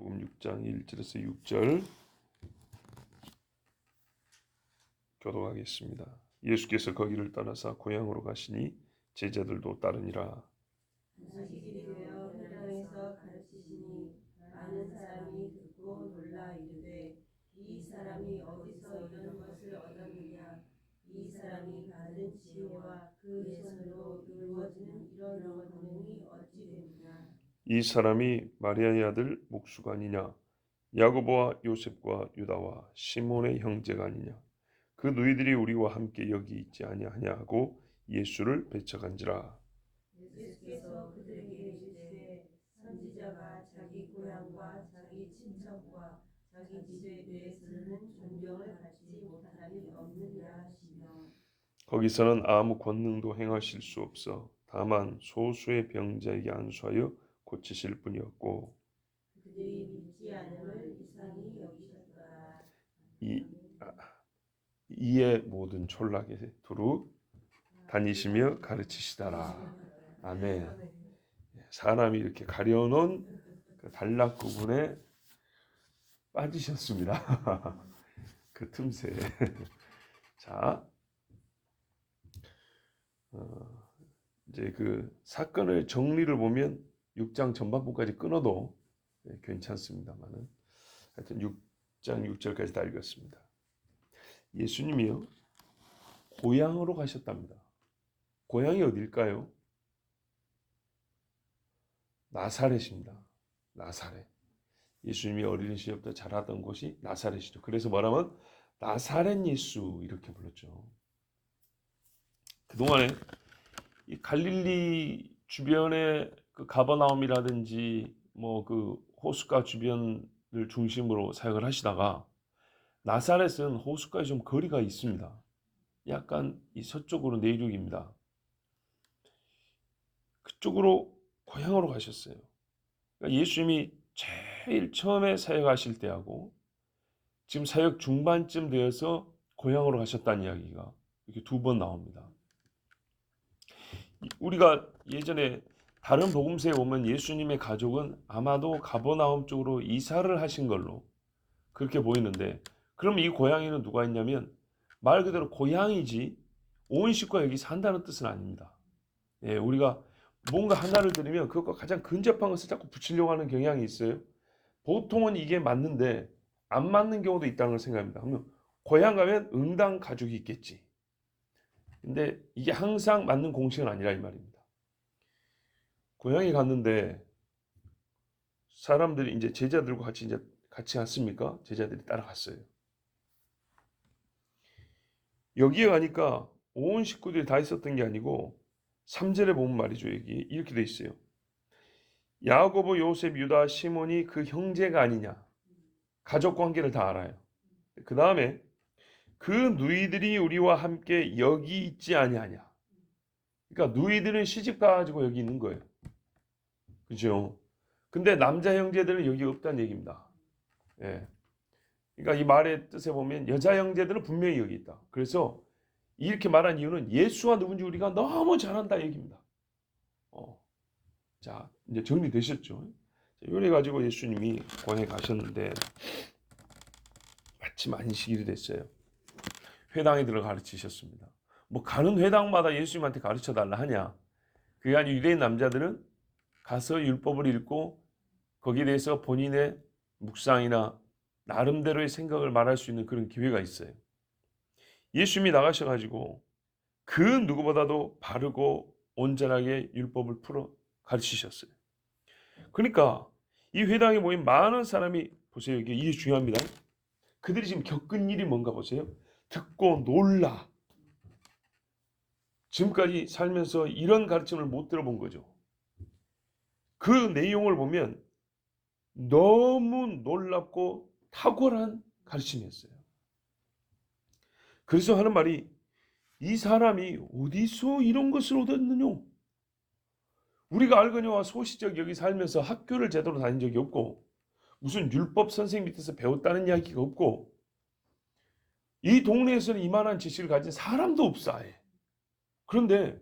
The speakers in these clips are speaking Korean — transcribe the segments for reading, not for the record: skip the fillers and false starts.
마태복음 6장 1절에서 6절 교독하겠습니다. 예수께서 거기를 떠나사 고향으로 가시니 제자들도 따르니라. 안식일이 되어 회당에서 가르치시니 많은 사람이 듣고 놀라 이르되 이 사람이 어디서 이런 것을 얻었느냐. 이 사람이 받은 지혜와 그의 손으로 이루어지는 이런 권능이 어찌 되느냐. 이 사람이 마리아의 아들 목수가 아니냐. 야고보와 요셉과 유다와 시몬의 형제가 아니냐. 그 누이들이 우리와 함께 여기 있지 아니하냐 하고 예수를 배척한지라. 예수께서 그들에게 이르시되 선지자가 자기 고향과 자기 친척과 자기 집에 대해서는 존경을 받지 못함이 없느니라 하시며 거기서는 아무 권능도 행하실 수 없어 다만 소수의 병자에게 안수하여 고치실 뿐이었고 그들이 믿지 않음을 이상히 여기셨더라. 이에 모든 촌락에 두루 다니시며 가르치시더라. 아멘. 사람이 이렇게 가려놓은 그 단락 부분에 빠지셨습니다. 그 틈새. 자, 이제 그 사건의 정리를 보면 6장 전반부까지 끊어도 괜찮습니다만은 하여튼 6장 6절까지 다 읽었습니다. 예수님이요 고향으로 가셨답니다. 고향이 어딜까요? 나사렛입니다. 나사렛. 예수님이 어린 시절부터 자라던 곳이 나사렛이죠. 그래서 뭐라면 나사렛 예수 이렇게 불렀죠. 그동안에 이 갈릴리 주변의 그 가버나움이라든지 뭐 그 호숫가 주변을 중심으로 사역을 하시다가 나사렛은 호숫가에 좀 거리가 있습니다. 약간 이 서쪽으로 내륙입니다. 그쪽으로 고향으로 가셨어요. 그러니까 예수님이 제일 처음에 사역하실 때하고 지금 사역 중반쯤 되어서 고향으로 가셨다는 이야기가 이렇게 두 번 나옵니다. 우리가 예전에 다른 복음서에 보면 예수님의 가족은 아마도 가버나움 쪽으로 이사를 하신 걸로 그렇게 보이는데 그럼 이 고향에는 누가 있냐면 말 그대로 고향이지 온 식구가 여기 산다는 뜻은 아닙니다. 예, 우리가 뭔가 하나를 들으면 그것과 가장 근접한 것을 자꾸 붙이려고 하는 경향이 있어요. 보통은 이게 맞는데 안 맞는 경우도 있다는 걸 생각합니다. 그러면 고향 가면 응당 가족이 있겠지. 근데 이게 항상 맞는 공식은 아니라 이 말입니다. 고향에 갔는데 사람들이 이제 제자들과 같이 갔습니까? 제자들이 따라갔어요. 여기에 가니까 온 식구들이 다 있었던 게 아니고 3절에 보면 말이죠. 여기 이렇게 돼 있어요. 야고보, 요셉, 유다, 시몬이 그 형제가 아니냐. 가족 관계를 다 알아요. 그 다음에 그 누이들이 우리와 함께 여기 있지 아니하냐. 그러니까 누이들은 시집 가가지고 여기 있는 거예요. 그죠? 근데 남자 형제들은 여기 없다는 얘기입니다. 예. 그러니까 이 말의 뜻에 보면 여자 형제들은 분명히 여기 있다. 그래서 이렇게 말한 이유는 예수와 누군지 우리가 너무 잘 안다 얘기입니다. 자, 이제 정리되셨죠? 이래 가지고 예수님이 고향에 가셨는데 마침 안식일이 됐어요. 회당에 들어가 가르치셨습니다. 뭐 가는 회당마다 예수님한테 가르쳐 달라 하냐? 그게 아니고 유대인 남자들은 가서 율법을 읽고 거기에 대해서 본인의 묵상이나 나름대로의 생각을 말할 수 있는 그런 기회가 있어요. 예수님이 나가셔가지고 그 누구보다도 바르고 온전하게 율법을 풀어 가르치셨어요. 그러니까 이 회당에 모인 많은 사람이 보세요. 이게 중요합니다. 그들이 지금 겪은 일이 뭔가 보세요. 듣고 놀라. 지금까지 살면서 이런 가르침을 못 들어본 거죠. 그 내용을 보면 너무 놀랍고 탁월한 가르침이었어요. 그래서 하는 말이 이 사람이 어디서 이런 것을 얻었느냐? 우리가 알거니와 소시적 여기 살면서 학교를 제대로 다닌 적이 없고 무슨 율법 선생님 밑에서 배웠다는 이야기가 없고 이 동네에서는 이만한 지식을 가진 사람도 없어 아예. 그런데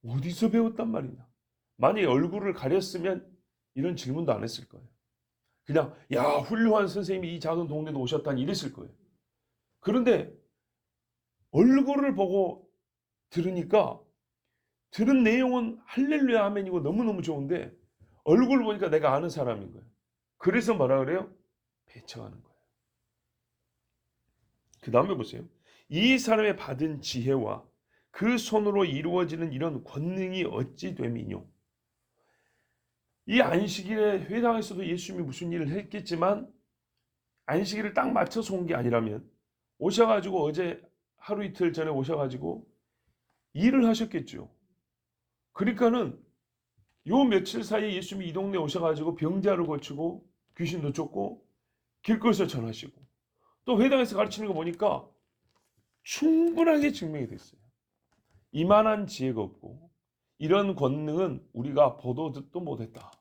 어디서 배웠단 말이냐? 만약에 얼굴을 가렸으면 이런 질문도 안 했을 거예요. 그냥 야 훌륭한 선생님이 이 작은 동네도 오셨다니 이랬을 거예요. 그런데 얼굴을 보고 들으니까 들은 내용은 할렐루야 아멘이고 너무너무 좋은데 얼굴 보니까 내가 아는 사람인 거예요. 그래서 뭐라 그래요? 배척하는 거예요. 그 다음에 보세요. 이 사람의 받은 지혜와 그 손으로 이루어지는 이런 권능이 어찌 됨이뇨. 이 안식일에 회당에서도 예수님이 무슨 일을 했겠지만 안식일을 딱 맞춰서 온 게 아니라면 오셔가지고 어제 하루 이틀 전에 오셔가지고 일을 하셨겠죠. 그러니까는 요 며칠 사이에 예수님이 이 동네에 오셔가지고 병자를 고치고 귀신도 쫓고 길거리에서 전하시고 또 회당에서 가르치는 거 보니까 충분하게 증명이 됐어요. 이만한 지혜가 없고 이런 권능은 우리가 보도 듣도 못했다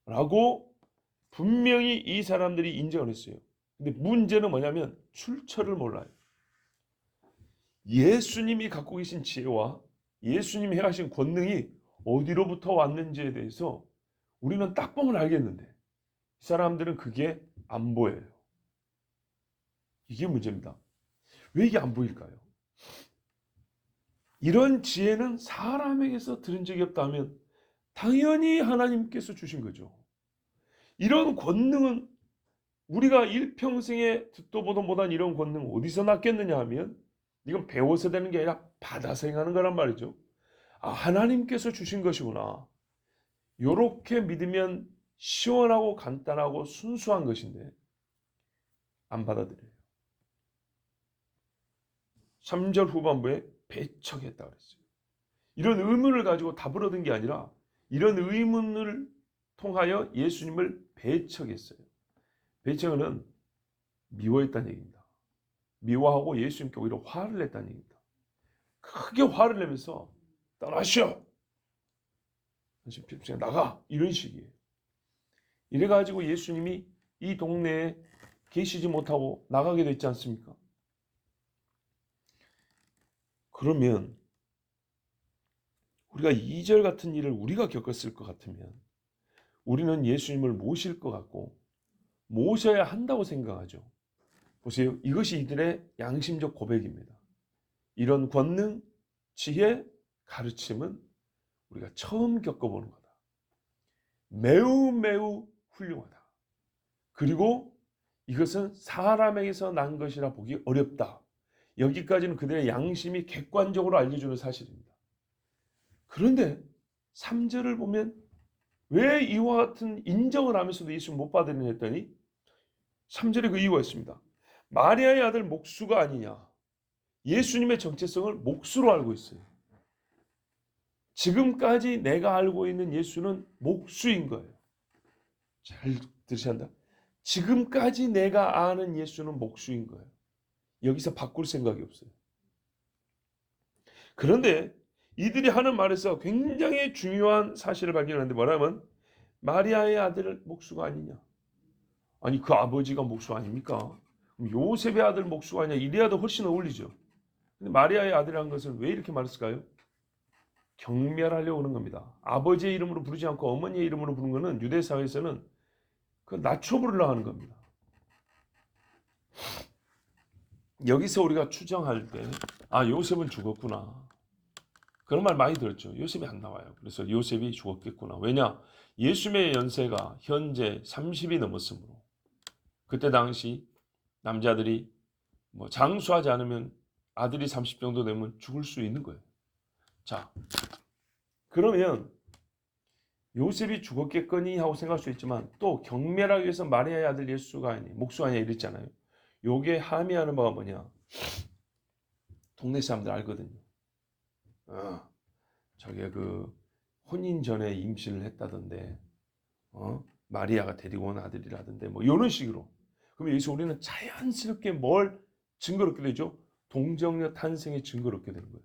라고 분명히 이 사람들이 인정을 했어요. 근데 문제는 뭐냐면 출처를 몰라요. 예수님이 갖고 계신 지혜와 예수님이 행하신 권능이 어디로부터 왔는지에 대해서 우리는 딱 보면 알겠는데 이 사람들은 그게 안 보여요. 이게 문제입니다. 왜 이게 안 보일까요? 이런 지혜는 사람에게서 들은 적이 없다 하면 당연히 하나님께서 주신 거죠. 이런 권능은 우리가 일평생에 듣도 보도 못한 이런 권능 어디서 났겠느냐 하면 이건 배워서 되는 게 아니라 받아서 행하는 거란 말이죠. 아, 하나님께서 주신 것이구나. 요렇게 믿으면 시원하고 간단하고 순수한 것인데 안 받아들여요. 3절 후반부에 배척했다 그랬어요. 이런 의문을 가지고 답을 얻은 게 아니라 이런 의문을 통하여 예수님을 배척했어요. 배척은 미워했다는 얘기입니다. 미워하고 예수님께 오히려 화를 냈다는 얘기입니다. 크게 화를 내면서 떠나시오. 당신 나가. 이런 식이에요. 이래가지고 예수님이 이 동네에 계시지 못하고 나가게 됐지 않습니까? 그러면 우리가 2절 같은 일을 우리가 겪었을 것 같으면 우리는 예수님을 모실 것 같고 모셔야 한다고 생각하죠. 보세요. 이것이 이들의 양심적 고백입니다. 이런 권능, 지혜, 가르침은 우리가 처음 겪어보는 거다. 매우 매우 훌륭하다. 그리고 이것은 사람에게서 난 것이라 보기 어렵다. 여기까지는 그들의 양심이 객관적으로 알려주는 사실입니다. 그런데 3절을 보면 왜 이와 같은 인정을 하면서도 예수를 못 받으려 했더니 3절에 그 이유가 있습니다. 마리아의 아들 목수가 아니냐. 예수님의 정체성을 목수로 알고 있어요. 지금까지 내가 알고 있는 예수는 목수인 거예요. 잘 들으셔야 한다. 지금까지 내가 아는 예수는 목수인 거예요. 여기서 바꿀 생각이 없어요. 그런데 이들이 하는 말에서 굉장히 중요한 사실을 발견하는데 뭐라면 마리아의 아들 목수가 아니냐. 아니 그 아버지가 목수 아닙니까? 그럼 요셉의 아들 목수가 아니냐. 이래야도 훨씬 어울리죠. 근데 마리아의 아들이라는 것을 왜 이렇게 말했을까요? 경멸하려고 하는 겁니다. 아버지의 이름으로 부르지 않고 어머니의 이름으로 부르는 것은 유대 사회에서는 그 낮춰 부르려고 하는 겁니다. 여기서 우리가 추정할 때 요셉은 죽었구나. 그런 말 많이 들었죠. 요셉이 안 나와요. 그래서 요셉이 죽었겠구나. 왜냐? 예수님의 연세가 현재 30이 넘었으므로 그때 당시 남자들이 장수하지 않으면 아들이 30 정도 되면 죽을 수 있는 거예요. 자, 그러면 요셉이 죽었겠거니 하고 생각할 수 있지만 또 경멸하기 위해서 마리아의 아들 예수가 아니 목수가 아니냐 이랬잖아요. 요게 함의하는 바가 뭐냐? 동네 사람들 알거든요. 저게 그 혼인 전에 임신을 했다던데, 마리아가 데리고 온 아들이라던데, 이런 식으로. 그럼 여기서 우리는 자연스럽게 뭘 증거를 얻게 되죠? 동정녀 탄생의 증거를 얻게 되는 거예요.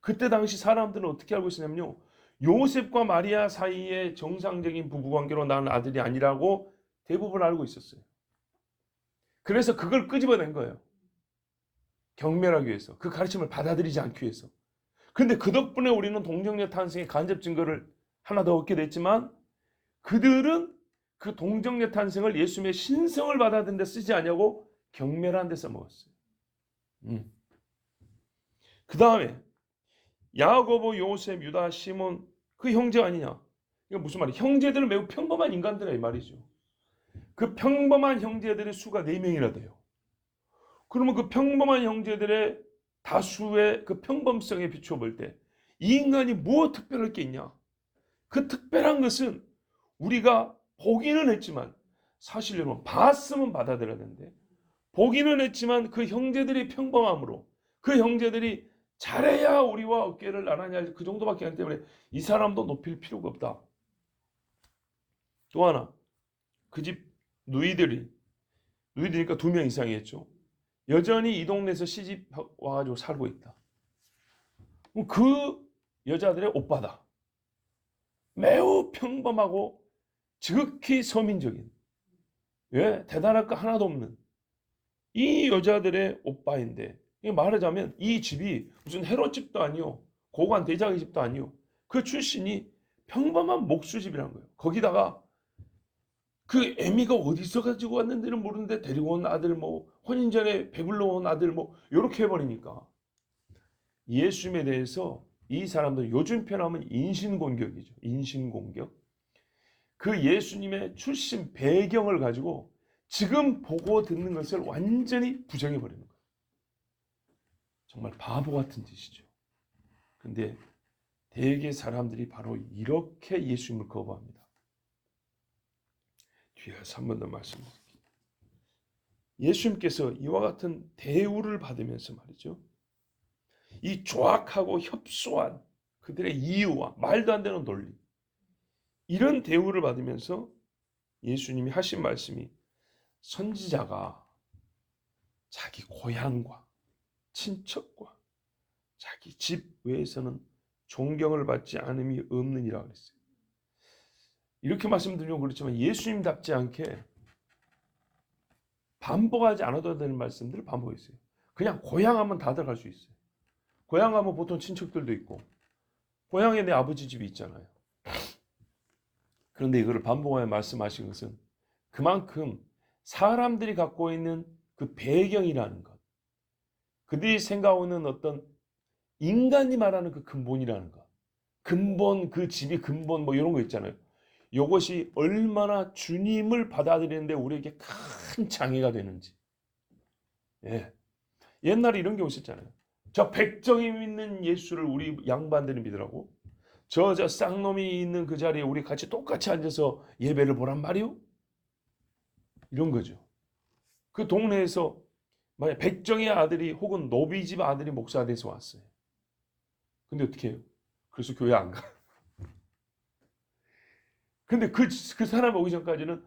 그때 당시 사람들은 어떻게 알고 있었냐면요. 요셉과 마리아 사이의 정상적인 부부관계로 낳은 아들이 아니라고 대부분 알고 있었어요. 그래서 그걸 끄집어낸 거예요. 경멸하기 위해서. 그 가르침을 받아들이지 않기 위해서. 그런데 그 덕분에 우리는 동정녀 탄생의 간접 증거를 하나 더 얻게 됐지만 그들은 그 동정녀 탄생을 예수님의 신성을 받아들인 데 쓰지 않냐고 경멸한 데 써먹었어요. 그 다음에 야고보, 요셉, 유다, 시몬 그 형제 아니냐? 이거 무슨 말이야? 형제들은 매우 평범한 인간들이라 이 말이죠. 그 평범한 형제들의 수가 4명이나 돼요. 그러면 그 평범한 형제들의 다수의 그 평범성에 비추어 볼 때 이 인간이 무엇 특별할 게 있냐? 그 특별한 것은 우리가 보기는 했지만 사실 여러분 봤으면 받아들여야 되는데 보기는 했지만 그 형제들이 평범함으로 그 형제들이 잘해야 우리와 어깨를 나란히 그 정도밖에 안 때문에 이 사람도 높일 필요가 없다. 또 하나 그 집 누이들이니까 2명 이상이었죠. 여전히 이 동네에서 시집 와가지고 살고 있다. 그 여자들의 오빠다. 매우 평범하고 지극히 서민적인, 대단할 거 하나도 없는 이 여자들의 오빠인데, 말하자면 이 집이 무슨 헤롯집도 아니요, 고관 대장의 집도 아니요, 그 출신이 평범한 목수집이란 거예요. 거기다가 그 애미가 어디서 가지고 왔는지는 모르는데 데리고 온 아들, 뭐 혼인 전에 배불러 온 아들, 뭐 이렇게 해버리니까 예수님에 대해서 이 사람들 요즘 표현하면 인신공격이죠. 인신공격. 그 예수님의 출신 배경을 가지고 지금 보고 듣는 것을 완전히 부정해 버리는 거예요. 정말 바보 같은 짓이죠. 근데 대개 사람들이 바로 이렇게 예수님을 거부합니다. 뒤에서 한 번 더 말씀드릴게요. 예수님께서 이와 같은 대우를 받으면서 말이죠. 이 조악하고 협소한 그들의 이유와 말도 안 되는 논리, 이런 대우를 받으면서 예수님이 하신 말씀이 선지자가 자기 고향과 친척과 자기 집 외에서는 존경을 받지 않음이 없느니라 그랬어요. 이렇게 말씀드리면 그렇지만 예수님답지 않게 반복하지 않아도 되는 말씀들을 반복했어요. 그냥 고향하면 다들 갈 수 있어요. 고향하면 보통 친척들도 있고 고향에 내 아버지 집이 있잖아요. 그런데 이거를 반복하여 말씀하신 것은 그만큼 사람들이 갖고 있는 그 배경이라는 것, 그들이 생각하는 어떤 인간이 말하는 그 근본이라는 것, 근본, 그 집이 근본 뭐 이런 거 있잖아요. 이것이 얼마나 주님을 받아들이는데 우리에게 큰 장애가 되는지. 옛날에 이런 경우 있었잖아요. 저 백정이 믿는 예수를 우리 양반들이 믿으라고? 저 쌍놈이 있는 그 자리에 우리 같이 똑같이 앉아서 예배를 보란 말이요? 이런 거죠. 그 동네에서 만약 백정의 아들이 혹은 노비집 아들이 목사 돼서 왔어요. 근데 어떻게 해요? 그래서 교회 안 가. 근데 그 사람 오기 전까지는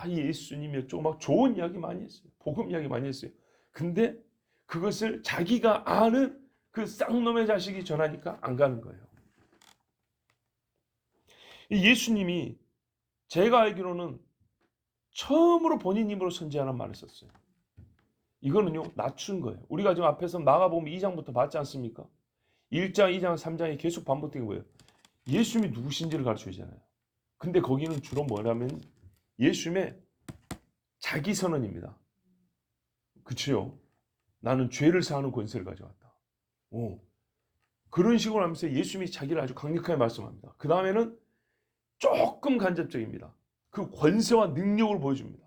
예수님이었죠. 막 좋은 이야기 많이 했어요. 복음 이야기 많이 했어요. 근데 그것을 자기가 아는 그 쌍놈의 자식이 전하니까 안 가는 거예요. 예수님이 제가 알기로는 처음으로 본인 입으로 선지하는 말을 썼어요. 이거는요, 낮춘 거예요. 우리가 지금 앞에서 마가복음 2장부터 봤지 않습니까? 1장, 2장, 3장이 계속 반복된 거예요. 예수님이 누구신지를 가르쳐주잖아요. 근데 거기는 주로 뭐냐면 예수님의 자기 선언입니다. 그치요? 나는 죄를 사하는 권세를 가져왔다. 그런 식으로 하면서 예수님이 자기를 아주 강력하게 말씀합니다. 그 다음에는 조금 간접적입니다. 그 권세와 능력을 보여줍니다.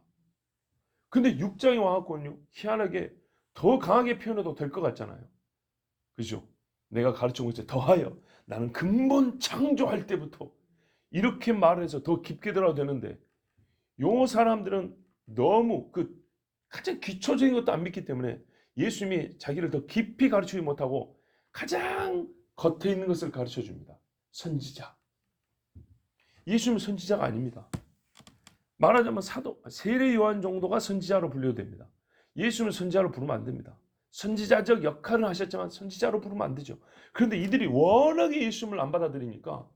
근데 6장에 와갖고는요, 희한하게 더 강하게 표현해도 될 것 같잖아요. 그죠? 내가 가르친 것에 더하여 나는 근본 창조할 때부터 이렇게 말해서 더 깊게 들어도 되는데, 요 사람들은 너무 그 가장 기초적인 것도 안 믿기 때문에 예수님이 자기를 더 깊이 가르치지 못하고 가장 겉에 있는 것을 가르쳐 줍니다. 선지자. 예수님은 선지자가 아닙니다. 말하자면 세례 요한 정도가 선지자로 분류가 됩니다. 예수님은 선지자로 부르면 안 됩니다. 선지자적 역할을 하셨지만 선지자로 부르면 안 되죠. 그런데 이들이 워낙에 예수님을 안 받아들이니까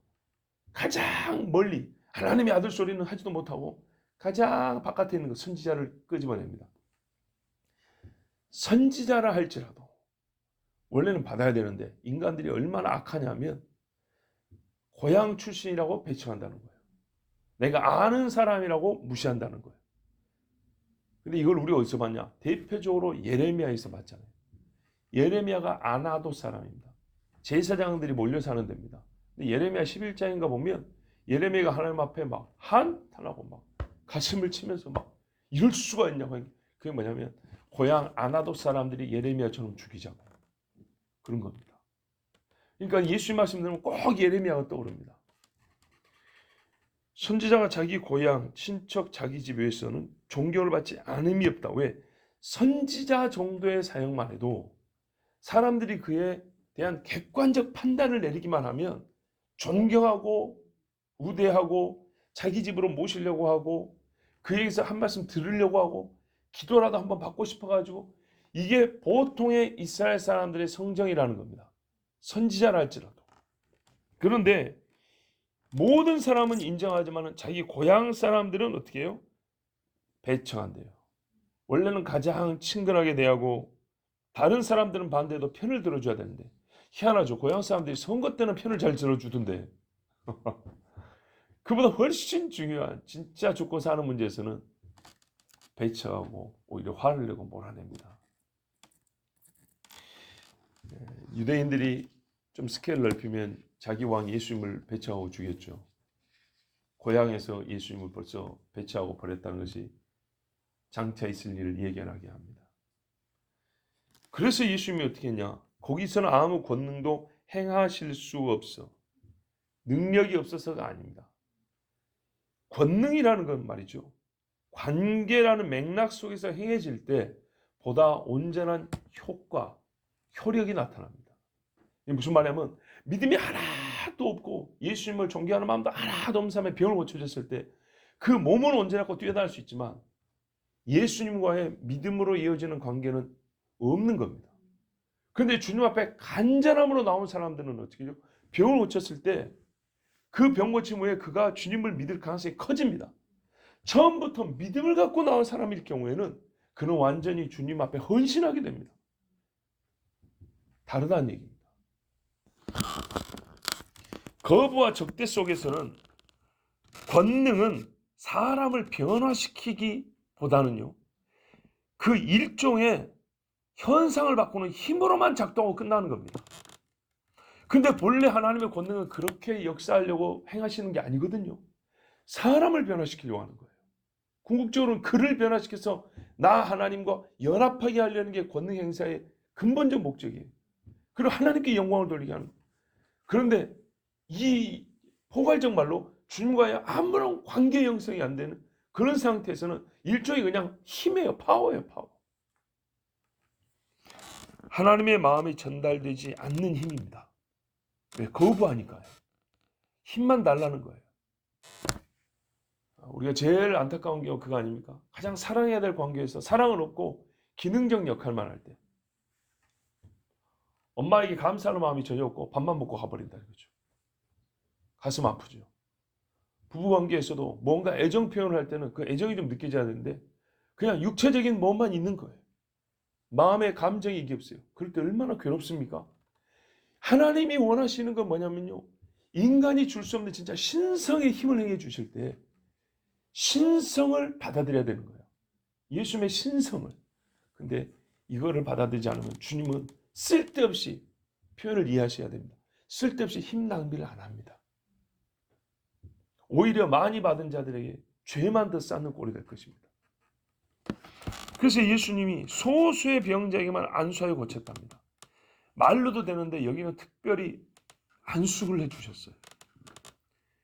가장 멀리 하나님의 아들 소리는 하지도 못하고 가장 바깥에 있는 그 선지자를 끄집어냅니다. 선지자라 할지라도 원래는 받아야 되는데 인간들이 얼마나 악하냐면 고향 출신이라고 배척한다는 거예요. 내가 아는 사람이라고 무시한다는 거예요. 근데 이걸 우리가 어디서 봤냐? 대표적으로 예레미야에서 봤잖아요. 예레미야가 아나도 사람입니다. 제사장들이 몰려 사는 데입니다. 근데 예레미야 11장인가 보면 예레미야가 하나님 앞에 막 한탄하고 막 가슴을 치면서 막 이럴 수가 있냐고. 그게 뭐냐면 고향 아나도 사람들이 예레미야처럼 죽이자고. 그런 겁니다. 그러니까 예수님 말씀 들으면 꼭 예레미야가 떠오릅니다. 선지자가 자기 고향, 친척, 자기 집에서는 존경을 받지 않음이 없다. 왜? 선지자 정도의 사역만 해도 사람들이 그에 대한 객관적 판단을 내리기만 하면 존경하고 우대하고 자기 집으로 모시려고 하고 그에게서 한 말씀 들으려고 하고 기도라도 한번 받고 싶어가지고 이게 보통의 이스라엘 사람들의 성정이라는 겁니다. 선지자라 할지라도. 그런데 모든 사람은 인정하지만 자기 고향 사람들은 어떻게 해요? 배척한대요. 원래는 가장 친근하게 대하고 다른 사람들은 반대해도 편을 들어줘야 되는데 희한하죠. 고향 사람들이 선거 때는 편을 잘 들어주던데 그보다 훨씬 중요한 진짜 죽고 사는 문제에서는 배척하고 오히려 화를 내고 몰아냅니다. 유대인들이 좀 스케일을 넓히면 자기 왕 예수님을 배척하고 죽였죠. 고향에서 예수님을 벌써 배척하고 버렸다는 것이 장차 있을 일을 예견하게 합니다. 그래서 예수님이 어떻게 했냐? 거기서는 아무 권능도 행하실 수 없어. 능력이 없어서가 아닙니다. 권능이라는 건 말이죠. 관계라는 맥락 속에서 행해질 때 보다 온전한 효과, 효력이 나타납니다. 이게 무슨 말이냐면 믿음이 하나도 없고 예수님을 존경하는 마음도 하나도 없는 사람의 병을 고쳐졌을 때 그 몸은 언제나 뛰어날 수 있지만 예수님과의 믿음으로 이어지는 관계는 없는 겁니다. 그런데 주님 앞에 간절함으로 나온 사람들은 어떻게 해요? 병을 고쳤을 때 그 병 고침 후에 그가 주님을 믿을 가능성이 커집니다. 처음부터 믿음을 갖고 나온 사람일 경우에는 그는 완전히 주님 앞에 헌신하게 됩니다. 다르다는 얘기입니다. 거부와 적대 속에서는 권능은 사람을 변화시키기보다는요, 그 일종의 현상을 바꾸는 힘으로만 작동하고 끝나는 겁니다. 근데 본래 하나님의 권능은 그렇게 역사하려고 행하시는 게 아니거든요. 사람을 변화시키려고 하는 거예요. 궁극적으로는 그를 변화시켜서 나 하나님과 연합하게 하려는 게 권능 행사의 근본적 목적이에요. 그리고 하나님께 영광을 돌리게 하는 거예요. 그런데 이 포괄적 말로 주님과의 아무런 관계 형성이 안 되는 그런 상태에서는 일종의 그냥 힘이에요. 파워예요. 파워. 하나님의 마음이 전달되지 않는 힘입니다. 왜? 거부하니까요. 힘만 달라는 거예요. 우리가 제일 안타까운 게 그거 아닙니까? 가장 사랑해야 될 관계에서 사랑을 얻고 기능적 역할만 할 때 엄마에게 감사하는 마음이 전혀 없고 밥만 먹고 가버린다 이거죠. 가슴 아프죠. 부부관계에서도 뭔가 애정 표현을 할 때는 그 애정이 좀 느껴져야 되는데 그냥 육체적인 뭐만 있는 거예요. 마음의 감정이 이게 없어요. 그럴 때 얼마나 괴롭습니까? 하나님이 원하시는 건 뭐냐면요. 인간이 줄 수 없는 진짜 신성의 힘을 행해 주실 때 신성을 받아들여야 되는 거예요. 예수님의 신성을. 근데 이거를 받아들이지 않으면 주님은 쓸데없이 표현을 이해하셔야 됩니다. 쓸데없이 힘 낭비를 안 합니다. 오히려 많이 받은 자들에게 죄만 더 쌓는 꼴이 될 것입니다. 그래서 예수님이 소수의 병자에게만 안수하여 고쳤답니다. 말로도 되는데 여기는 특별히 안수를 해주셨어요.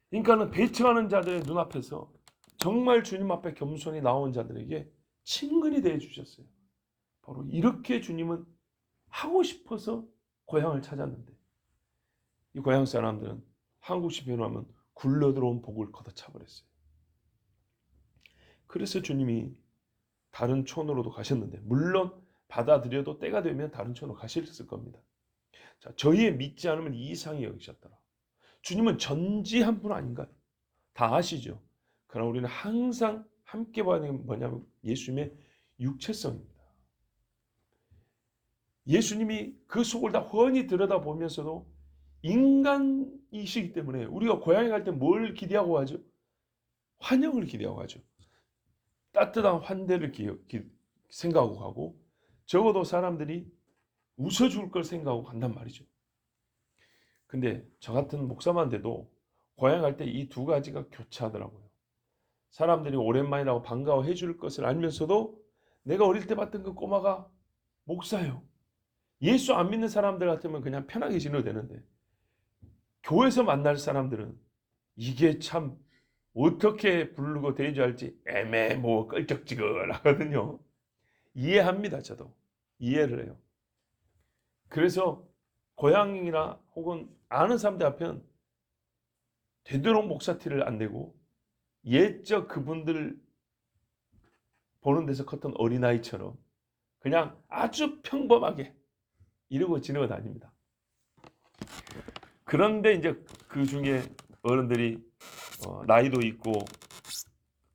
그러니까는 배척하는 자들의 눈앞에서 정말 주님 앞에 겸손히 나온 자들에게 친근히 대해주셨어요. 바로 이렇게 주님은 하고 싶어서 고향을 찾았는데 이 고향 사람들은 한국식 표현하면 굴러들어온 복을 걷어차버렸어요. 그래서 주님이 다른 촌으로도 가셨는데 물론 받아들여도 때가 되면 다른 촌으로 가셨을 겁니다. 자, 저희의 믿지 않으면 이상히 여기셨더라. 주님은 전지한 분 아닌가요? 다 아시죠? 그러나 우리는 항상 함께 봐야 되는 게 뭐냐면 예수님의 육체성입니다. 예수님이 그 속을 다 훤히 들여다보면서도 인간이시기 때문에 우리가 고향에 갈 때 뭘 기대하고 하죠? 환영을 기대하고 가죠. 따뜻한 환대를 생각하고 가고, 적어도 사람들이 웃어줄 걸 생각하고 간단 말이죠. 근데 저 같은 목사만 돼도 고향 갈 때 이 두 가지가 교차하더라고요. 사람들이 오랜만이라고 반가워해 줄 것을 알면서도 내가 어릴 때 봤던 그 꼬마가 목사예요. 예수 안 믿는 사람들 같으면 그냥 편하게 지내도 되는데, 교회에서 만날 사람들은 이게 참 어떻게 부르고 대해줘야 할지 애매모 끌적지근하거든요. 이해합니다. 저도 이해를 해요. 그래서 고향이나 혹은 아는 사람들 앞에는 되도록 목사 티를 안 내고, 옛적 그분들 보는 데서 컸던 어린아이처럼 그냥 아주 평범하게 이러고 지내고 다닙니다. 그런데 이제 그 중에 어른들이 나이도 있고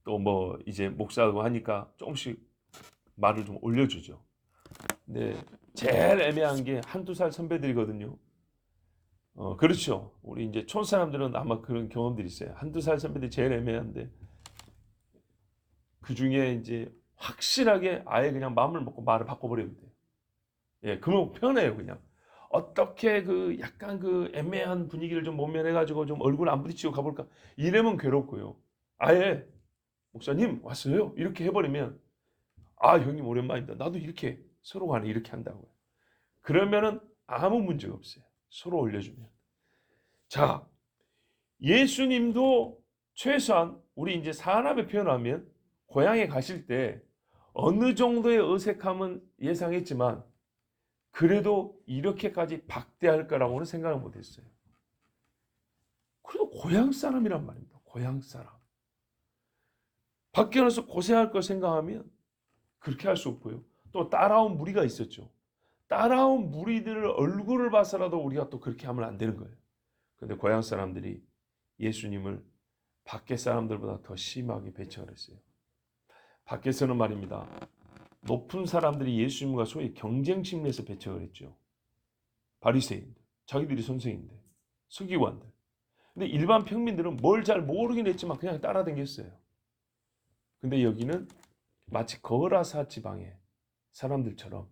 또 뭐 이제 목사하고 하니까 조금씩 말을 좀 올려주죠. 근데 제일 애매한 게 한두 살 선배들이거든요. 그렇죠. 우리 이제 촌 사람들은 아마 그런 경험들이 있어요. 한두 살 선배들이 제일 애매한데, 그 중에 이제 확실하게 아예 그냥 마음을 먹고 말을 바꿔버리면 돼요. 예, 그러면 편해요, 그냥. 어떻게 그 약간 그 애매한 분위기를 좀 모면해가지고 좀 얼굴 안 부딪히고 가볼까? 이러면 괴롭고요. 아예 목사님 왔어요? 이렇게 해버리면, 아, 형님 오랜만입니다. 나도 이렇게 서로 간에 이렇게 한다고요. 그러면은 아무 문제가 없어요. 서로 올려주면. 자, 예수님도 최소한 우리 이제 사람의 표현하면 고향에 가실 때 어느 정도의 어색함은 예상했지만 그래도 이렇게까지 박대할 거라고는 생각을 못했어요. 그래도 고향 사람이란 말입니다. 고향 사람. 밖에 나서 고생할 걸 생각하면 그렇게 할 수 없고요. 또 따라온 무리가 있었죠. 따라온 무리들을 얼굴을 봐서라도 우리가 또 그렇게 하면 안 되는 거예요. 그런데 고향 사람들이 예수님을 밖에 사람들보다 더 심하게 배척을 했어요. 밖에서는 말입니다. 높은 사람들이 예수님과 소위 경쟁 심리에서 배척을 했죠. 바리새인들, 자기들이 선생인데, 서기관들. 근데 일반 평민들은 뭘 잘 모르긴 했지만 그냥 따라다녔어요. 근데 여기는 마치 거라사 지방의 사람들처럼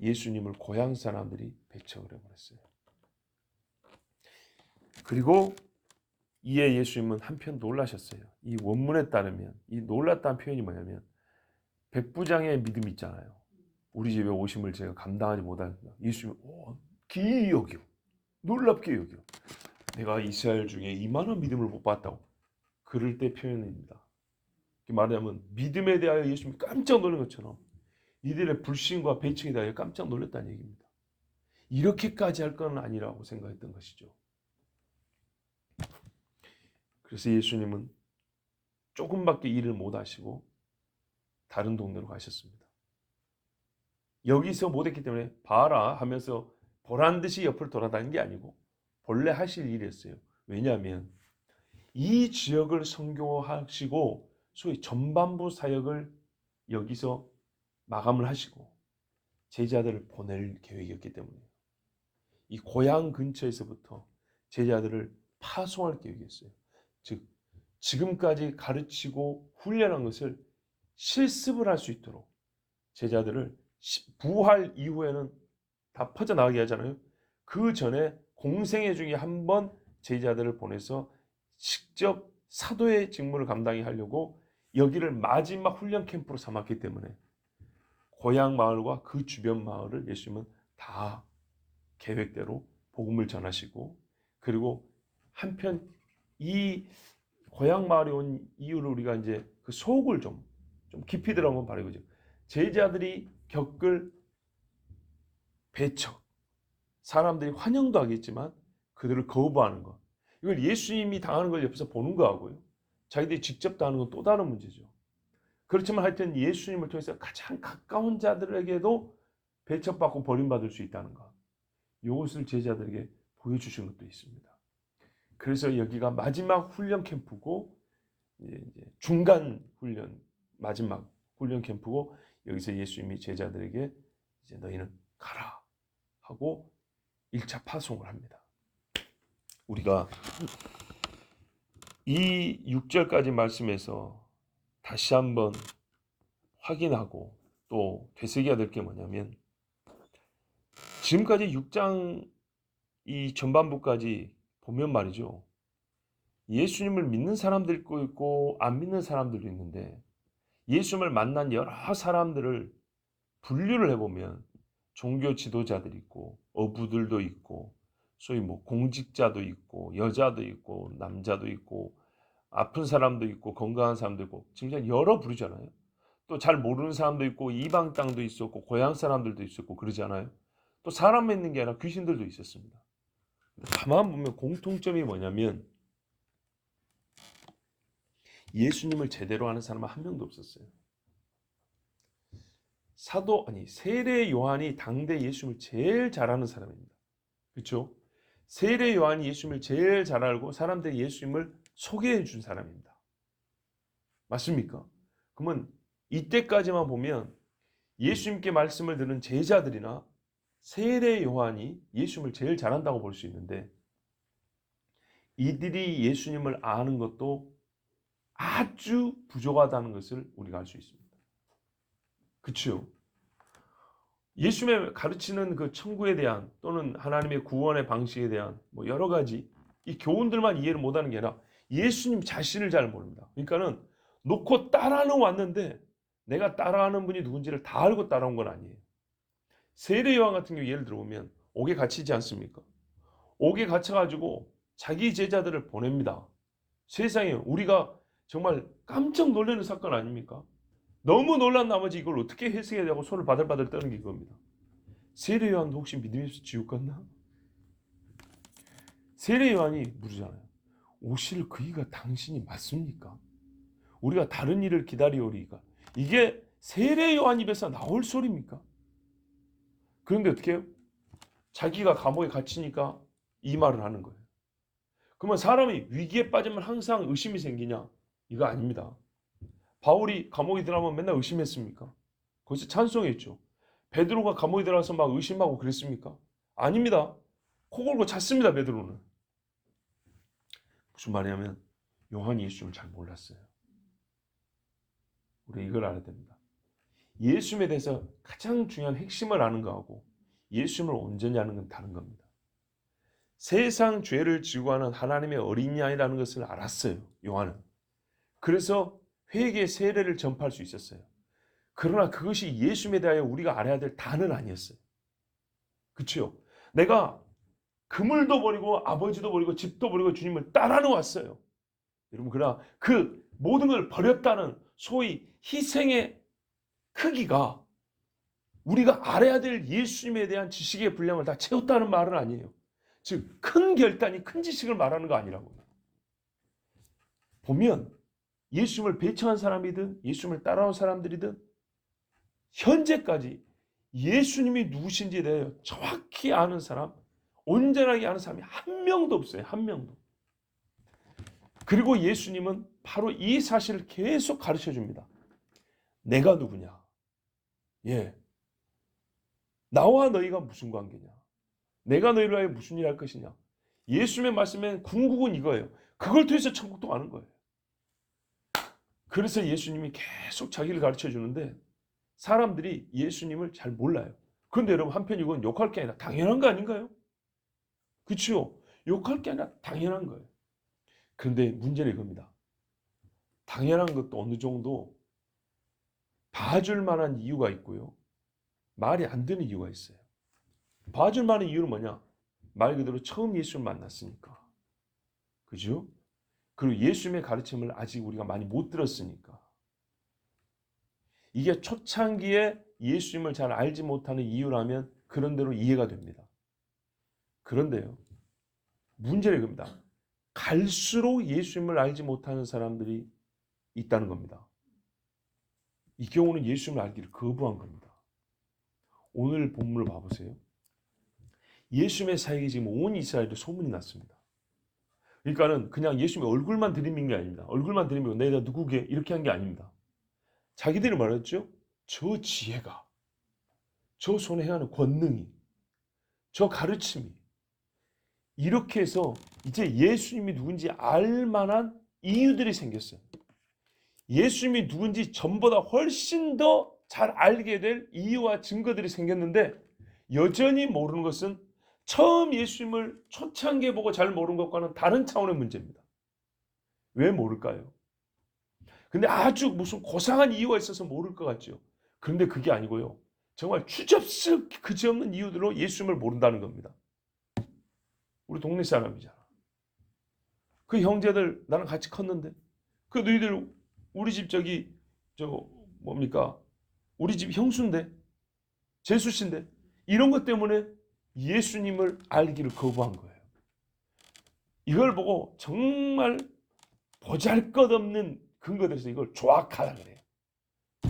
예수님을 고향 사람들이 배척을 해버렸어요. 그리고 이에 예수님은 한편 놀라셨어요. 이 원문에 따르면 이 놀랐다는 표현이 뭐냐면, 백부장의 믿음 있잖아요. 우리 집에 오심을 제가 감당하지 못한다. 예수님이 기이 여겨, 놀랍게 여겨. 내가 이스라엘 중에 이만한 믿음을 못 봤다고. 그럴 때 표현입니다. 말하자면 믿음에 대하여 예수님이 깜짝 놀란 것처럼 이들의 불신과 배척에 대하여 깜짝 놀랐다는 얘기입니다. 이렇게까지 할 건 아니라고 생각했던 것이죠. 그래서 예수님은 조금밖에 일을 못 하시고 다른 동네로 가셨습니다. 여기서 못했기 때문에 봐라 하면서 보란 듯이 옆을 돌아다닌 게 아니고 본래 하실 일이었어요. 왜냐하면 이 지역을 선교하시고 소위 전반부 사역을 여기서 마감을 하시고 제자들을 보낼 계획이었기 때문에 이 고향 근처에서부터 제자들을 파송할 계획이었어요. 즉 지금까지 가르치고 훈련한 것을 실습을 할 수 있도록 제자들을 부활 이후에는 다 퍼져나가게 하잖아요. 그 전에 공생애 중에 한 번 제자들을 보내서 직접 사도의 직무를 감당히 하려고 여기를 마지막 훈련 캠프로 삼았기 때문에 고향 마을과 그 주변 마을을 예수님은 다 계획대로 복음을 전하시고, 그리고 한편 이 고향 마을에 온 이유를 우리가 이제 그 속을 좀 깊이 들어보면 바로 이거죠. 제자들이 겪을 배척, 사람들이 환영도 하겠지만 그들을 거부하는 것, 이걸 예수님이 당하는 걸 옆에서 보는 거하고요, 자기들이 직접 당하는 건 또 다른 문제죠. 그렇지만 하여튼 예수님을 통해서 가장 가까운 자들에게도 배척받고 버림받을 수 있다는 것, 이것을 제자들에게 보여주신 것도 있습니다. 그래서 여기가 마지막 훈련 캠프고, 이제 중간 훈련, 마지막 훈련 캠프고, 여기서 예수님이 제자들에게 이제 너희는 가라 하고 1차 파송을 합니다. 우리가 이 6절까지 말씀에서 다시 한번 확인하고 또 되새겨야 될 게 뭐냐면, 지금까지 6장 이 전반부까지 보면 말이죠, 예수님을 믿는 사람들도 있고 안 믿는 사람들도 있는데, 예수님을 만난 여러 사람들을 분류를 해보면 종교 지도자들이 있고 어부들도 있고 소위 뭐 공직자도 있고 여자도 있고 남자도 있고 아픈 사람도 있고 건강한 사람도 있고 지금 여러 부류잖아요. 또 잘 모르는 사람도 있고 이방 땅도 있었고 고향 사람들도 있었고 그러잖아요. 또 사람 믿는 게 아니라 귀신들도 있었습니다. 가만 보면 공통점이 뭐냐면 예수님을 제대로 아는 사람은 한 명도 없었어요. 세례 요한이 당대 예수님을 제일 잘 아는 사람입니다. 그렇죠? 세례 요한이 예수님을 제일 잘 알고 사람들이 예수님을 소개해 준 사람입니다. 맞습니까? 그러면 이때까지만 보면 예수님께 말씀을 들은 제자들이나 세례 요한이 예수님을 제일 잘한다고 볼 수 있는데, 이들이 예수님을 아는 것도 아주 부족하다는 것을 우리가 알 수 있습니다. 그렇죠? 예수님의 가르치는 그 천국에 대한 또는 하나님의 구원의 방식에 대한 뭐 여러 가지 이 교훈들만 이해를 못하는 게 아니라 예수님 자신을 잘 모릅니다. 그러니까는 놓고 따라는 왔는데 내가 따라하는 분이 누군지를 다 알고 따라온 건 아니에요. 세례 요한 같은 경우 예를 들어보면 옥에 갇히지 않습니까? 옥에 갇혀가지고 자기 제자들을 보냅니다. 세상에 우리가 정말 깜짝 놀라는 사건 아닙니까? 너무 놀란 나머지 이걸 어떻게 해석해야 되고 손을 바들바들 떠는 게 이겁니다. 세례 요한도 혹시 믿음에서 지옥 갔나? 세례 요한이 물으잖아요. 오실 그이가 당신이 맞습니까? 우리가 다른 일을 기다리오리이까. 이게 세례 요한 입에서 나올 소리입니까? 그런데 어떻게 해요? 자기가 감옥에 갇히니까 이 말을 하는 거예요. 그러면 사람이 위기에 빠지면 항상 의심이 생기냐? 이거 아닙니다. 바울이 감옥에 들어가면 맨날 의심했습니까? 거기서 찬송했죠. 베드로가 감옥에 들어가서 막 의심하고 그랬습니까? 아닙니다. 코 골고 잤습니다. 베드로는. 무슨 말이냐면 요한이 예수님을 잘 몰랐어요. 우리 이걸 알아야 됩니다. 예수님에 대해서 가장 중요한 핵심을 아는 거하고 예수님을 온전히 아는 건 다른 겁니다. 세상 죄를 지고 하는 하나님의 어린 양이라는 것을 알았어요. 요한은. 그래서 회개의 세례를 전파할 수 있었어요. 그러나 그것이 예수님에 대하여 우리가 알아야 될 다는 아니었어요. 그렇죠? 내가 그물도 버리고 아버지도 버리고 집도 버리고 주님을 따라는 왔어요. 여러분, 그러나 그 모든 걸 버렸다는 소위 희생의 크기가 우리가 알아야 될 예수님에 대한 지식의 분량을 다 채웠다는 말은 아니에요. 즉 큰 결단이 큰 지식을 말하는 거 아니라고요. 보면 예수님을 배척한 사람이든 예수님을 따라온 사람들이든 현재까지 예수님이 누구신지에 대해 정확히 아는 사람, 온전하게 아는 사람이 한 명도 없어요. 한 명도. 그리고 예수님은 바로 이 사실을 계속 가르쳐 줍니다. 내가 누구냐? 예. 나와 너희가 무슨 관계냐? 내가 너희를 위하여 무슨 일 할 것이냐? 예수님의 말씀엔 궁극은 이거예요. 그걸 통해서 천국도 가는 거예요. 그래서 예수님이 계속 자기를 가르쳐 주는데 사람들이 예수님을 잘 몰라요. 그런데 여러분, 한편 이건 욕할 게 아니라 당연한 거 아닌가요? 그렇죠? 욕할 게 아니라 당연한 거예요. 그런데 문제는 이겁니다. 당연한 것도 어느 정도 봐줄 만한 이유가 있고요. 말이 안 되는 이유가 있어요. 봐줄 만한 이유는 뭐냐? 말 그대로 처음 예수를 만났으니까. 그죠? 그리고 예수님의 가르침을 아직 우리가 많이 못 들었으니까. 이게 초창기에 예수님을 잘 알지 못하는 이유라면 그런 대로 이해가 됩니다. 그런데요, 문제는 이겁니다. 갈수록 예수님을 알지 못하는 사람들이 있다는 겁니다. 이 경우는 예수님을 알기를 거부한 겁니다. 오늘 본문을 봐보세요. 예수님의 사역이 지금 온 이스라엘에 소문이 났습니다. 그러니까는 그냥 예수님의 얼굴만 들이민 게 아닙니다. 얼굴만 들이미고 내가 누구게 이렇게 한 게 아닙니다. 자기들이 말했죠. 저 지혜가, 저 손에 행하는 권능이, 저 가르침이, 이렇게 해서 이제 예수님이 누군지 알 만한 이유들이 생겼어요. 예수님이 누군지 전보다 훨씬 더 잘 알게 될 이유와 증거들이 생겼는데 여전히 모르는 것은 처음 예수님을 초창기에 보고 잘 모르는 것과는 다른 차원의 문제입니다. 왜 모를까요? 근데 아주 무슨 고상한 이유가 있어서 모를 것 같죠. 그런데 그게 아니고요. 정말 추접스 그지없는 이유들로 예수님을 모른다는 겁니다. 우리 동네 사람이잖아. 그 형제들 나랑 같이 컸는데 그 너희들 우리 집 저기 저 뭡니까? 우리 집 형수인데 제수씨인데 이런 것 때문에 예수님을 알기를 거부한 거예요. 이걸 보고 정말 보잘것없는 근거에서 이걸 조악하다 그래요.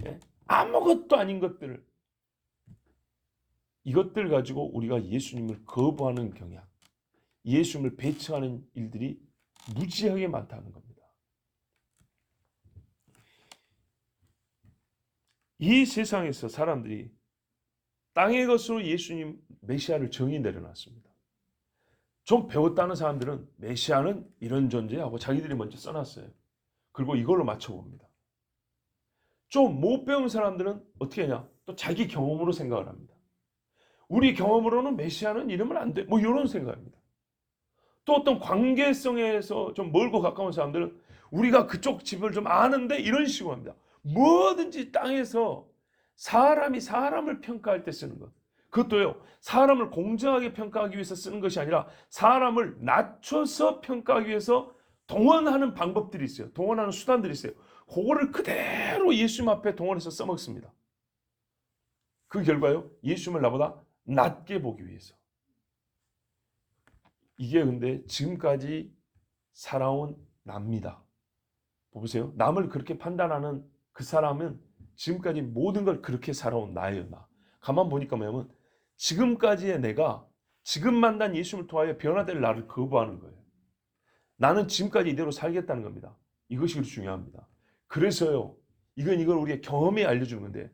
예? 아무것도 아닌 것들을 이것들 가지고 우리가 예수님을 거부하는 경향, 예수님을 배척하는 일들이 무지하게 많다는 겁니다. 이 세상에서 사람들이 땅의 것으로 예수님 메시아를 정의 내려놨습니다. 좀 배웠다는 사람들은 메시아는 이런 존재하고 자기들이 먼저 써놨어요. 그리고 이걸로 맞춰봅니다. 좀 못 배운 사람들은 어떻게 하냐? 또 자기 경험으로 생각을 합니다. 우리 경험으로는 메시아는 이러면 안 돼. 뭐 이런 생각입니다. 또 어떤 관계성에서 좀 멀고 가까운 사람들은 우리가 그쪽 집을 좀 아는데 이런 식으로 합니다. 뭐든지 땅에서 사람이 사람을 평가할 때 쓰는 것. 그것도요. 사람을 공정하게 평가하기 위해서 쓰는 것이 아니라 사람을 낮춰서 평가하기 위해서 동원하는 방법들이 있어요. 동원하는 수단들이 있어요. 그거를 그대로 예수님 앞에 동원해서 써먹습니다. 그 결과요. 예수님을 나보다 낮게 보기 위해서. 이게 근데 지금까지 살아온 납니다. 보세요. 남을 그렇게 판단하는 그 사람은 지금까지 모든 걸 그렇게 살아온 나예요. 나. 가만 보니까 뭐냐면 지금까지의 내가 지금 만난 예수님을 통하여 변화될 나를 거부하는 거예요. 나는 지금까지 이대로 살겠다는 겁니다. 이것이 중요합니다. 그래서요. 이걸 우리의 경험이 알려주는 건데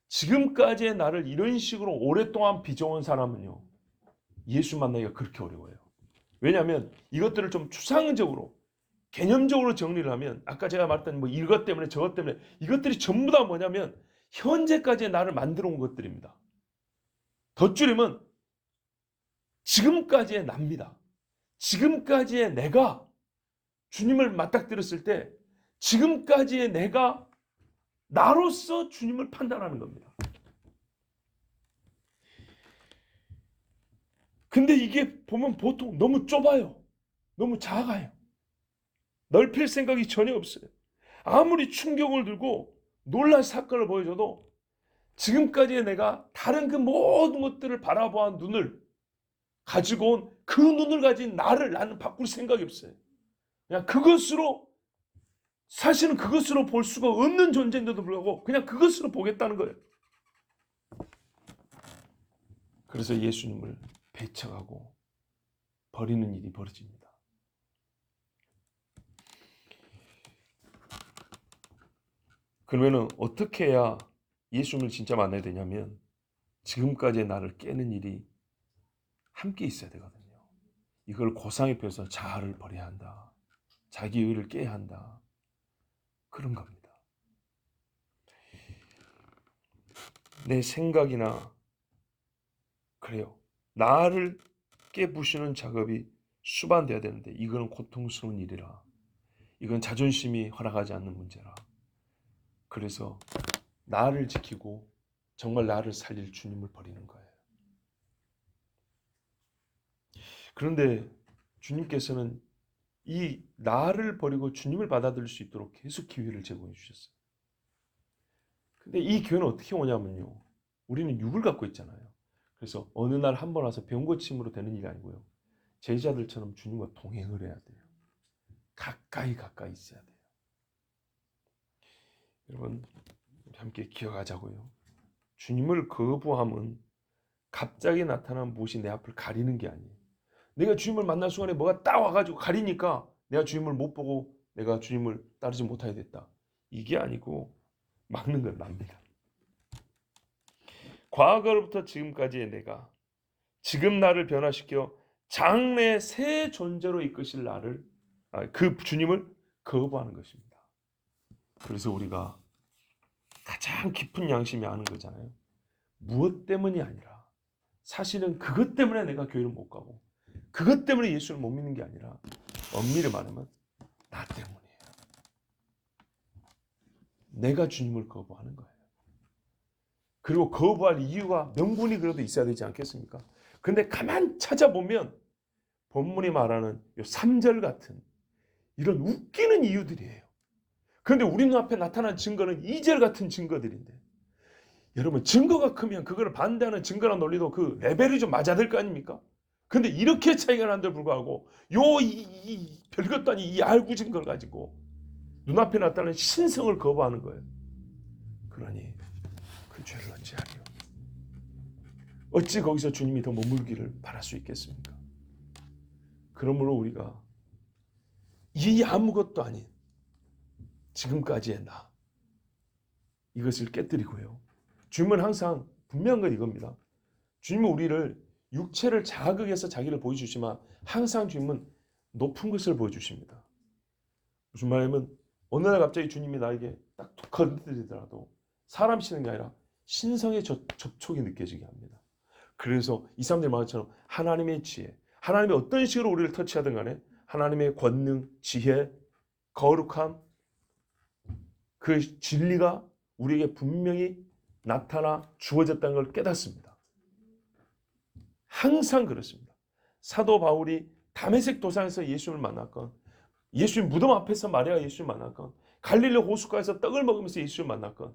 지금까지의 나를 이런 식으로 오랫동안 빚어온 사람은요. 예수 만나기가 그렇게 어려워요. 왜냐하면 이것들을 좀 추상적으로 개념적으로 정리를 하면 아까 제가 말했던 뭐 이것 때문에 저것 때문에 이것들이 전부 다 뭐냐면 현재까지의 나를 만들어 온 것들입니다. 덧줄이면 지금까지의 납니다. 지금까지의 내가 주님을 맞닥뜨렸을 때 지금까지의 내가 나로서 주님을 판단하는 겁니다. 근데 이게 보면 보통 너무 좁아요. 너무 작아요. 넓힐 생각이 전혀 없어요. 아무리 충격을 들고 놀랄 사건을 보여줘도 지금까지의 내가 다른 그 모든 것들을 바라보는 눈을 가지고 온 그 눈을 가진 나는 바꿀 생각이 없어요. 그냥 그것으로 사실은 그것으로 볼 수가 없는 존재인데도 불구하고 그냥 그것으로 보겠다는 거예요. 그래서 예수님을 배척하고 버리는 일이 벌어집니다. 그러면 어떻게 해야 예수님을 진짜 만나야 되냐면 지금까지의 나를 깨는 일이 함께 있어야 되거든요. 이걸 고상히 표해서 자아를 버려야 한다. 자기 의를 깨야 한다. 그런 겁니다. 내 생각이나 그래요. 나를 깨부수는 작업이 수반돼야 되는데 이거는 고통스러운 일이라. 이건 자존심이 허락하지 않는 문제라. 그래서 나를 지키고 정말 나를 살릴 주님을 버리는 거예요. 그런데 주님께서는 이 나를 버리고 주님을 받아들일 수 있도록 계속 기회를 제공해 주셨어요. 근데 이 기회는 어떻게 오냐면요. 우리는 육을 갖고 있잖아요. 그래서 어느 날 한 번 와서 병 고침으로 되는 일이 아니고요. 제자들처럼 주님과 동행을 해야 돼요. 가까이 있어야 돼요. 여러분 우리 함께 기억하자고요. 주님을 거부함은 갑자기 나타난 무엇이 내 앞을 가리는 게 아니에요. 내가 주님을 만날 순간에 뭐가 딱 와가지고 가리니까 내가 주님을 못 보고 내가 주님을 따르지 못하게 됐다. 이게 아니고 막는 건 납니다. 과거로부터 지금까지의 내가 지금 나를 변화시켜 장래 새 존재로 이끄실 나를 그 주님을 거부하는 것입니다. 그래서 우리가 가장 깊은 양심이 아는 거잖아요. 무엇 때문이 아니라 사실은 그것 때문에 내가 교회를 못 가고 그것 때문에 예수를 못 믿는 게 아니라 엄밀히 말하면 나 때문이에요. 내가 주님을 거부하는 거예요. 그리고 거부할 이유가 명분이 그래도 있어야 되지 않겠습니까? 근데 가만 찾아보면 본문이 말하는 요 3절 같은 이런 웃기는 이유들이에요. 그런데 우리 눈앞에 나타난 증거는 2절 같은 증거들인데 여러분 증거가 크면 그걸 반대하는 증거나 논리도 그 레벨이 좀 맞아야 될 거 아닙니까? 근데 이렇게 차이가 난데도 불구하고 이 별것도 아닌 이 알구 증거를 가지고 눈앞에 나타나는 신성을 거부하는 거예요. 그러니 그 죄를 어찌 하리요? 어찌 거기서 주님이 더 머물기를 바랄 수 있겠습니까? 그러므로 우리가 이 아무것도 아닌 지금까지의 나 이것을 깨뜨리고요. 주님은 항상 분명한 건 이겁니다. 주님은 우리를 육체를 자극해서 자기를 보여주시지만 항상 주님은 높은 것을 보여주십니다. 무슨 말이냐면 어느 날 갑자기 주님이 나에게 딱 건드리더라도 사람 치는 게 아니라 신성의 접촉이 느껴지게 합니다. 그래서 이 사람들이 말한 것처럼 하나님의 지혜, 하나님의 어떤 식으로 우리를 터치하든 간에 하나님의 권능, 지혜, 거룩함, 그 진리가 우리에게 분명히 나타나 주어졌다는 걸 깨닫습니다. 항상 그렇습니다. 사도 바울이 다메섹 도상에서 예수님을 만났건 예수님 무덤 앞에서 마리아가 예수님을 만났건 갈릴리 호숫가에서 떡을 먹으면서 예수님을 만났건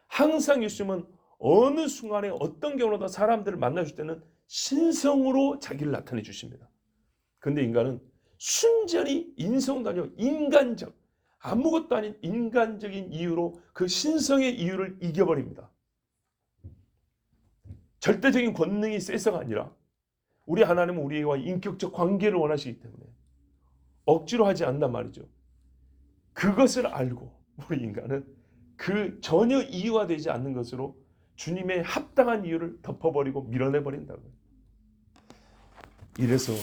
항상 예수님은 어느 순간에 어떤 경우라도 사람들을 만나줄 때는 신성으로 자기를 나타내 주십니다. 그런데 인간은 순전히 인성도 아니고 인간적 아무것도 아닌 인간적인 이유로 그 신성의 이유를 이겨버립니다. 절대적인 권능이 세서가 아니라 우리 하나님은 우리와 인격적 관계를 원하시기 때문에 억지로 하지 않단 말이죠. 그것을 알고 우리 인간은 그 전혀 이유가 되지 않는 것으로 주님의 합당한 이유를 덮어버리고 밀어내버린다고요. 이래서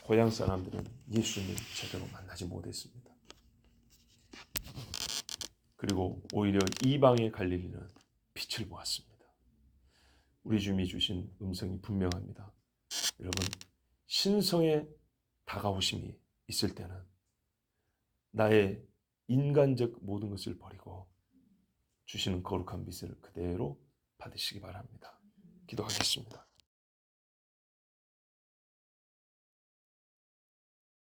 고향 사람들은 예수님을 제대로 만나지 못했습니다. 그리고 오히려 이방의 갈릴리는 빛을 보았습니다. 우리 주님이 주신 음성이 분명합니다. 여러분, 신성의 다가오심이 있을 때는 나의 인간적 모든 것을 버리고 주시는 거룩한 빛을 그대로 받으시기 바랍니다. 기도하겠습니다.